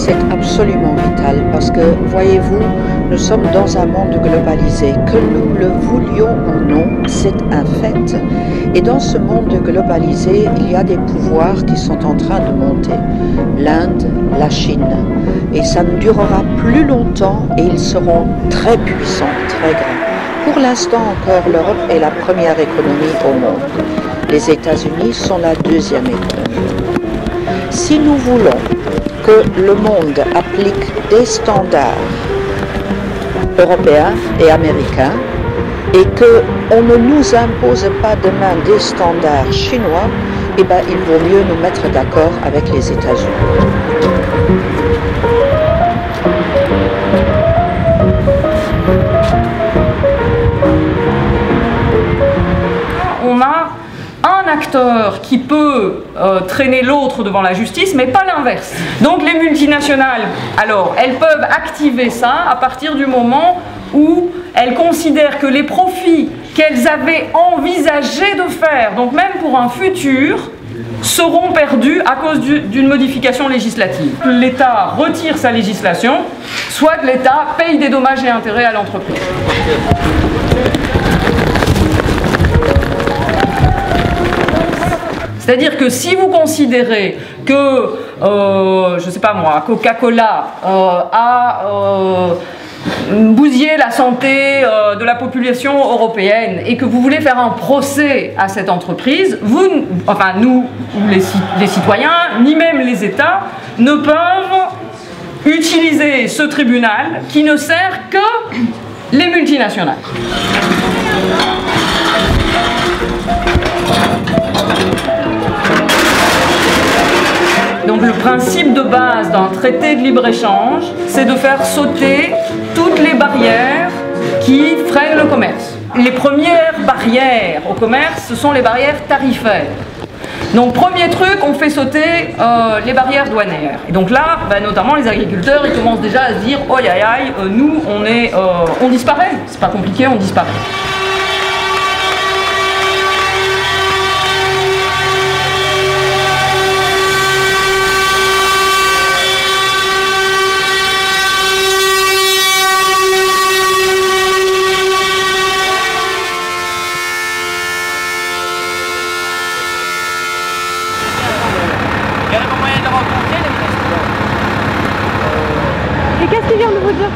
c'est absolument vital parce que, voyez-vous, nous sommes dans un monde globalisé. Que nous le voulions ou non, c'est un fait. Et dans ce monde globalisé, il y a des pouvoirs qui sont en train de monter. L'Inde, la Chine. Et ça ne durera plus longtemps et ils seront très puissants, très grands. Pour l'instant encore, l'Europe est la première économie au monde. Les États-Unis sont la deuxième économie. Si nous voulons que le monde applique des standards européens et américains et qu'on ne nous impose pas demain des standards chinois, eh bien, il vaut mieux nous mettre d'accord avec les États-Unis. On a un acteur qui peut traîner l'autre devant la justice, mais pas l'inverse. Donc les multinationales, alors, elles peuvent activer ça à partir du moment où elles considèrent que les profits qu'elles avaient envisagé de faire, donc même pour un futur, seront perdus à cause d'une modification législative. L'État retire sa législation, soit l'État paye des dommages et intérêts à l'entreprise. C'est-à-dire que si vous considérez que, je ne sais pas moi, Coca-Cola a bousillé la santé de la population européenne et que vous voulez faire un procès à cette entreprise, vous, enfin nous, les citoyens, ni même les États, ne peuvent utiliser ce tribunal qui ne sert que les multinationales. Donc le principe de base d'un traité de libre-échange, c'est de faire sauter toutes les barrières qui freinent le commerce. Les premières barrières au commerce, ce sont les barrières tarifaires. Donc premier truc, on fait sauter les barrières douanières. Et donc là, notamment les agriculteurs, ils commencent déjà à se dire « Oh aïe aïe, nous on disparaît, c'est pas compliqué, on disparaît ».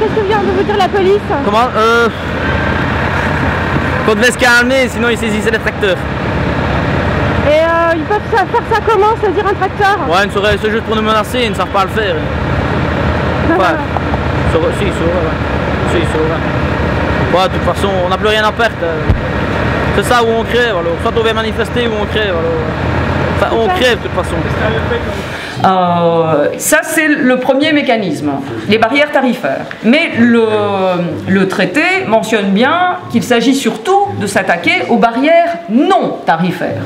Qu'est-ce que vient de vous dire la police? Comment qu'on devait se calmer, sinon ils saisissaient les tracteurs. Et ils peuvent faire ça comment, saisir un tracteur? Ouais, c'est juste pour nous menacer, ils ne savent pas le faire. Ouais, si, ils sauraient. Ouais, de toute façon, on n'a plus rien à perdre. C'est ça où on crève, alors. Soit on vient manifester ou on crève, alors. Enfin, on crève de toute façon. Ça, c'est le premier mécanisme, les barrières tarifaires. Mais le traité mentionne bien qu'il s'agit surtout de s'attaquer aux barrières non tarifaires.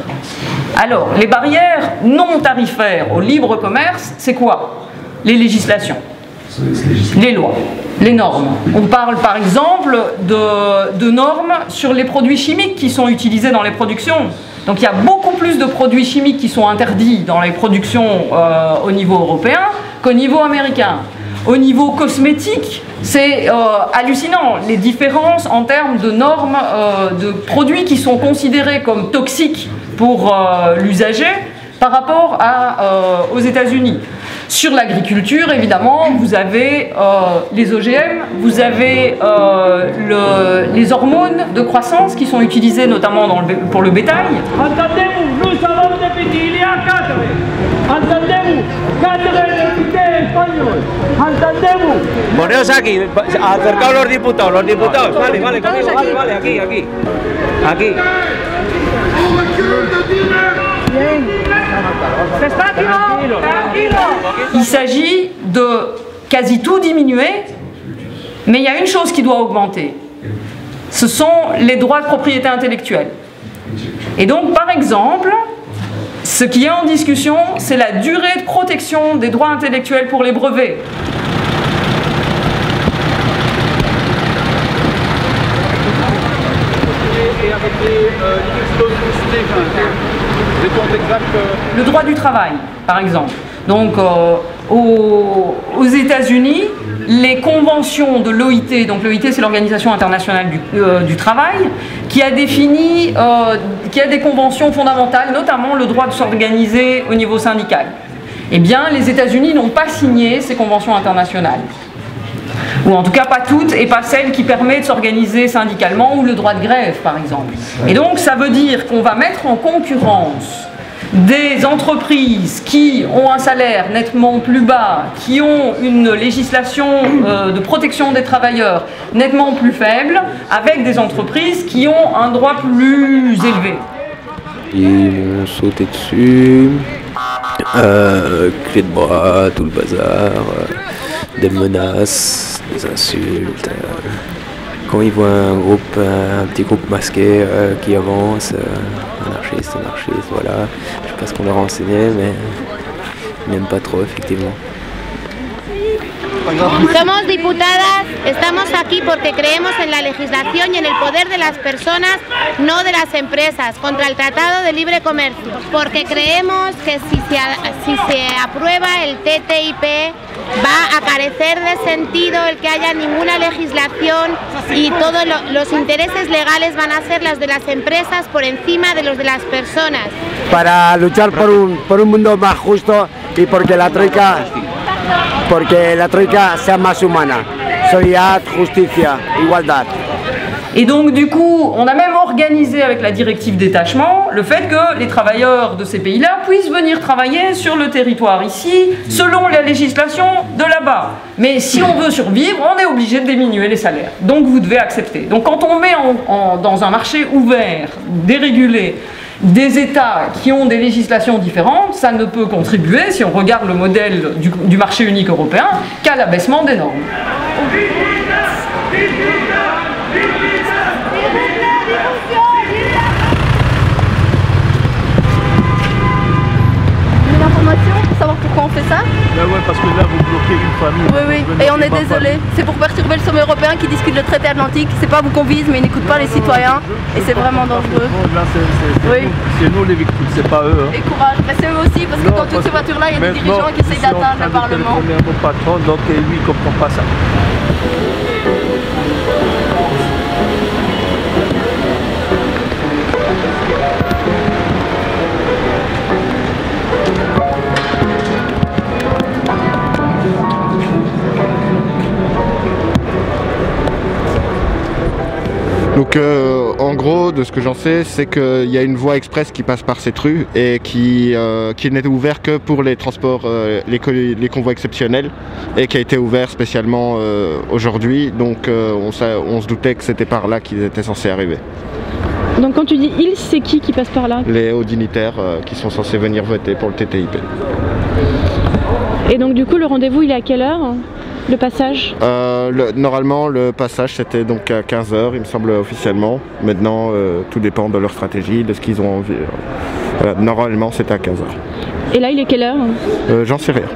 Alors, les barrières non tarifaires au libre commerce, c'est quoi? Les législations, les lois, les normes. On parle par exemple de normes sur les produits chimiques qui sont utilisés dans les productions. Donc il y a beaucoup plus de produits chimiques qui sont interdits dans les productions au niveau européen qu'au niveau américain. Au niveau cosmétique, c'est hallucinant, les différences en termes de normes de produits qui sont considérés comme toxiques pour l'usager par rapport aux États-Unis. Sur l'agriculture, évidemment, vous avez les OGM, vous avez les hormones de croissance qui sont utilisées notamment pour le bétail. Entendez-vous, nous avons des petits, il y a 4. Entendez-vous, 4 députés espagnols. Entendez-vous. Poneos aquí, acercaos los diputados, vale, vale, aquí. Il s'agit de quasi tout diminuer, mais il y a une chose qui doit augmenter. Ce sont les droits de propriété intellectuelle. Et donc, par exemple, ce qui est en discussion, c'est la durée de protection des droits intellectuels pour les brevets. Le droit du travail, par exemple. Donc, aux aux États-Unis, les conventions de l'OIT, donc l'OIT c'est l'Organisation internationale du travail, qui a défini, qui a des conventions fondamentales, notamment le droit de s'organiser au niveau syndical. Eh bien, les États-Unis n'ont pas signé ces conventions internationales. Ou en tout cas pas toutes, et pas celles qui permettent de s'organiser syndicalement, ou le droit de grève par exemple. Et donc ça veut dire qu'on va mettre en concurrence des entreprises qui ont un salaire nettement plus bas, qui ont une législation de protection des travailleurs nettement plus faible, avec des entreprises qui ont un droit plus élevé. Ils m'ont sauté dessus, clé de bras, tout le bazar, des menaces, des insultes. Quand ils voient un petit groupe masqué qui avance, anarchiste, voilà. Je sais pas ce qu'on leur a enseigné, mais ils n'aiment pas trop, effectivement. Somos diputadas, estamos aquí porque creemos en la legislación y en el poder de las personas, no de las empresas, contra el Tratado de Libre Comercio, porque creemos que si se aprueba el TTIP va a carecer de sentido el que haya ninguna legislación y todos los intereses legales van a ser los de las empresas por encima de los de las personas. Para luchar por un mundo más justo y porque la troika sea más humana. Solidaridad, justicia, igualdad. Et donc du coup, on a même organisé avec la directive détachement le fait que les travailleurs de ces pays-là puissent venir travailler sur le territoire ici, selon la législation de là-bas. Mais si on veut survivre, on est obligé de diminuer les salaires. Donc vous devez accepter. Donc quand on met dans un marché ouvert, dérégulé, des États qui ont des législations différentes, ça ne peut contribuer, si on regarde le modèle du marché unique européen, qu'à l'abaissement des normes. Pour savoir pourquoi on fait ça. Ben ouais, parce que là vous bloquez une famille. Oui, et on est désolé. C'est pour perturber le sommet européen qui discute le traité atlantique. C'est pas vous qu'on vise, mais ils n'écoutent pas les citoyens. Et c'est vraiment dangereux. Là, c'est nous les victimes, c'est pas eux. Et courage. Mais c'est eux aussi, parce que dans toutes ces voitures-là, il y a des dirigeants qui essayent d'atteindre le Parlement. On est un bon patron, donc lui, il comprend pas ça. Donc en gros, de ce que j'en sais, c'est qu'il y a une voie express qui passe par cette rue et qui n'est ouverte que pour les transports, les convois exceptionnels, et qui a été ouvert spécialement aujourd'hui. Donc on se doutait que c'était par là qu'ils étaient censés arriver. Donc quand tu dis ils, c'est qui passe par là? Les hauts dignitaires qui sont censés venir voter pour le TTIP. Et donc du coup, le rendez-vous, il est à quelle heure? Le passage Normalement, le passage c'était donc à 15h, il me semble officiellement. Maintenant, tout dépend de leur stratégie, de ce qu'ils ont envie. Normalement, c'est à 15h. Et là, il est quelle heure? J'en sais rien.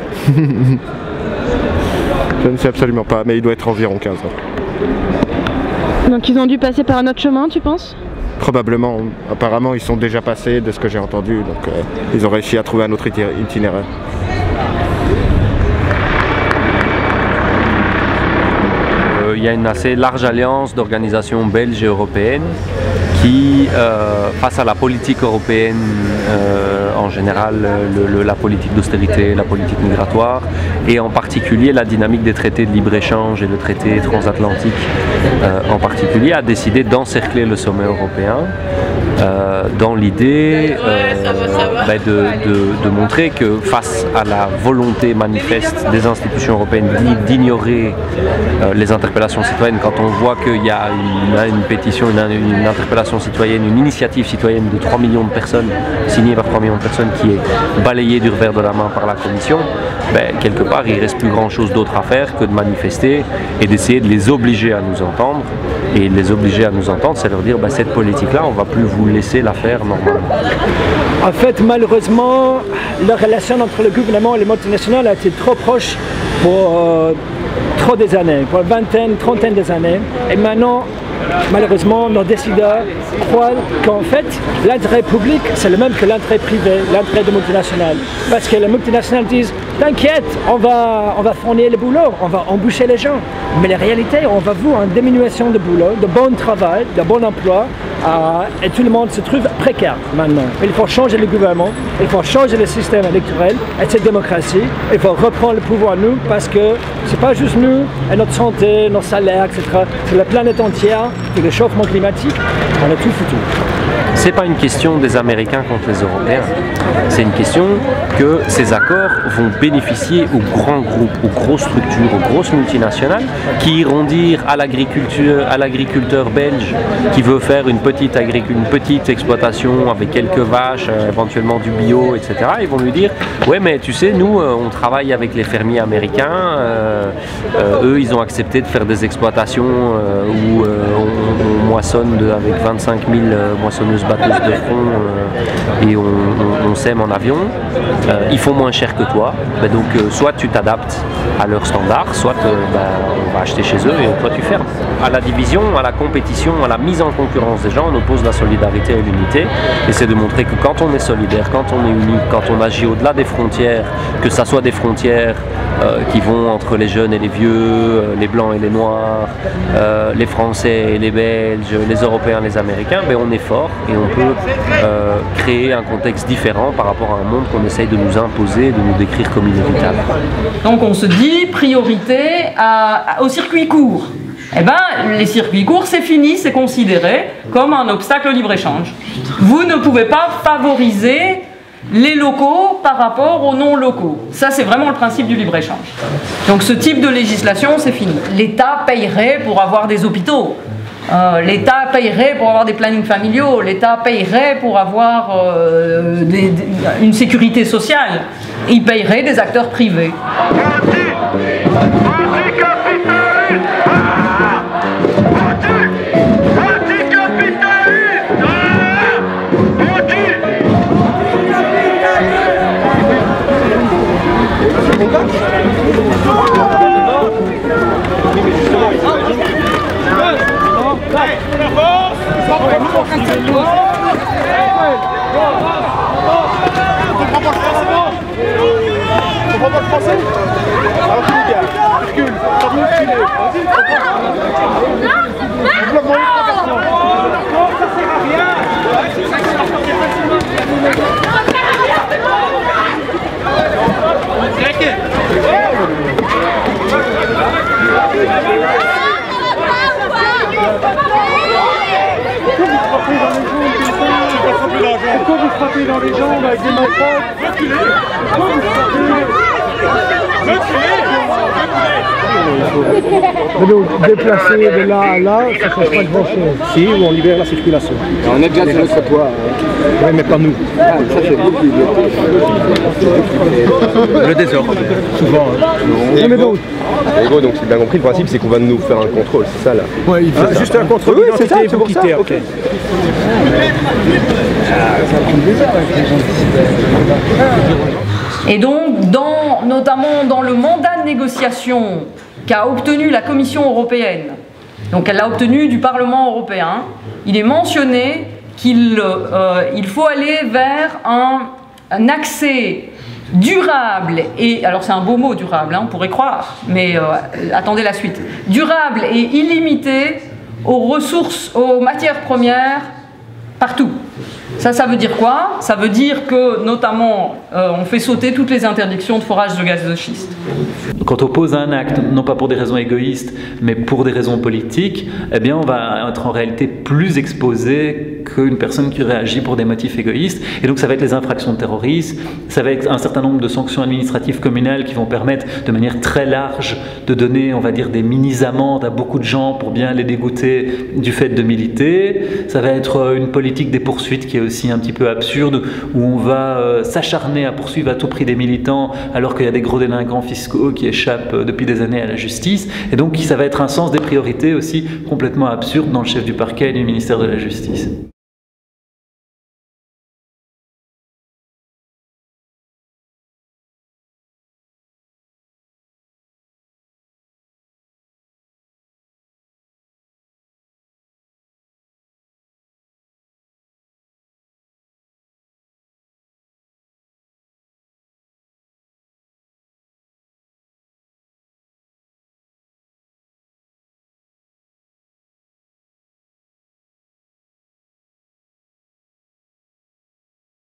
Je ne sais absolument pas, mais il doit être environ 15h. Donc ils ont dû passer par un autre chemin, tu penses? Probablement. Apparemment, ils sont déjà passés, de ce que j'ai entendu. Donc, ils ont réussi à trouver un autre itinéraire. Il y a une assez large alliance d'organisations belges et européennes qui, face à la politique européenne en général, la politique d'austérité, la politique migratoire, et en particulier la dynamique des traités de libre-échange et le traité transatlantique en particulier, a décidé d'encercler le sommet européen dans l'idée de montrer que face à la volonté manifeste des institutions européennes d'ignorer les interpellations citoyennes, quand on voit qu'il y a une pétition, une interpellation citoyenne, une initiative citoyenne de 3 millions de personnes, signée par 3 millions de personnes, qui est balayée du revers de la main par la Commission, quelque part il ne reste plus grand chose d'autre à faire que de manifester et d'essayer de les obliger à nous entendre. Et les obliger à nous entendre, c'est leur dire cette politique-là, on ne va plus vous laisser la faire normalement. En fait, malheureusement, la relation entre le gouvernement et les multinationales a été trop proche pour trop des années, pour une vingtaine, trentaine des années. Et maintenant, malheureusement, nos décideurs croient qu'en fait, l'intérêt public, c'est le même que l'intérêt privé, l'intérêt des multinationales. Parce que les multinationales disent, t'inquiète, on va fournir le boulot, on va embaucher les gens. Mais la réalité, on va voir une diminution de boulot, de bon travail, de bon emploi, et tout le monde se trouve précaire maintenant. Il faut changer le gouvernement, il faut changer le système électoral et cette démocratie. Il faut reprendre le pouvoir nous parce que c'est pas juste nous et notre santé, nos salaires, etc. C'est la planète entière et le réchauffement climatique, on a tout foutu. C'est pas une question des Américains contre les Européens. C'est une question que ces accords vont bénéficier aux grands groupes, aux grosses structures, aux grosses multinationales qui iront dire à l'agriculteur belge qui veut faire une petite exploitation avec quelques vaches, éventuellement du bio, etc. Ils vont lui dire ouais mais tu sais nous on travaille avec les fermiers américains, eux ils ont accepté de faire des exploitations où on moissonne avec 25 000 moissonneuses batteuses de front et on sème en avion, ils font moins cher que toi, donc soit tu t'adaptes à leurs standards, soit on va acheter chez eux et toi tu fermes. À la division, à la compétition, à la mise en concurrence des gens, on oppose la solidarité et l'unité, et c'est de montrer que quand on est solidaire, quand on est uni, quand on agit au-delà des frontières, que ça soit des frontières qui vont entre les jeunes et les vieux, les blancs et les noirs, les Français et les Belges, les Européens, les Américains, on est fort et on peut créer un contexte différent par rapport à un monde qu'on essaye de nous imposer, de nous décrire comme inévitable. Donc on se dit priorité au circuit court. Eh bien, les circuits courts, c'est fini, c'est considéré comme un obstacle au libre-échange. Vous ne pouvez pas favoriser les locaux par rapport aux non-locaux. Ça, c'est vraiment le principe du libre-échange. Donc ce type de législation, c'est fini. L'État payerait pour avoir des hôpitaux. L'État payerait pour avoir des plannings familiaux. L'État payerait pour avoir une sécurité sociale. Il payerait des acteurs privés. Pourquoi vous frappez dans les jambes avec des matraques? Pourquoi vous frappez? Donc déplacer de là à là, ça ne change pas grand chose. Si, où on libère la circulation. On est déjà sur le trottoir. Oui, mais pas nous. Ah, ça c'est beaucoup. Le désordre, souvent. Et gros, donc c'est bien compris, le principe c'est qu'on va nous faire un contrôle, c'est ça là. Ouais, il faut juste un contrôle d'identité pour quitter après. Et donc, notamment dans le mandat de négociation qu'a obtenu la Commission européenne, donc elle l'a obtenu du Parlement européen, il est mentionné qu'il faut aller vers un accès durable et, alors c'est un beau mot durable, on pourrait croire, mais attendez la suite, durable et illimité aux ressources, aux matières premières partout. Ça veut dire quoi? Ça veut dire que, notamment, on fait sauter toutes les interdictions de forage de gaz de schiste. Quand on pose un acte, non pas pour des raisons égoïstes, mais pour des raisons politiques, eh bien on va être en réalité plus exposé qu'une personne qui réagit pour des motifs égoïstes. Et donc ça va être les infractions de terrorisme, ça va être un certain nombre de sanctions administratives communales qui vont permettre de manière très large de donner, on va dire, des mini-amendes à beaucoup de gens pour bien les dégoûter du fait de militer. Ça va être une politique des poursuites qui est aussi un petit peu absurde, où on va s'acharner à poursuivre à tout prix des militants alors qu'il y a des gros délinquants fiscaux qui échappent depuis des années à la justice. Et donc ça va être un sens des priorités aussi complètement absurde dans le chef du parquet et du ministère de la Justice.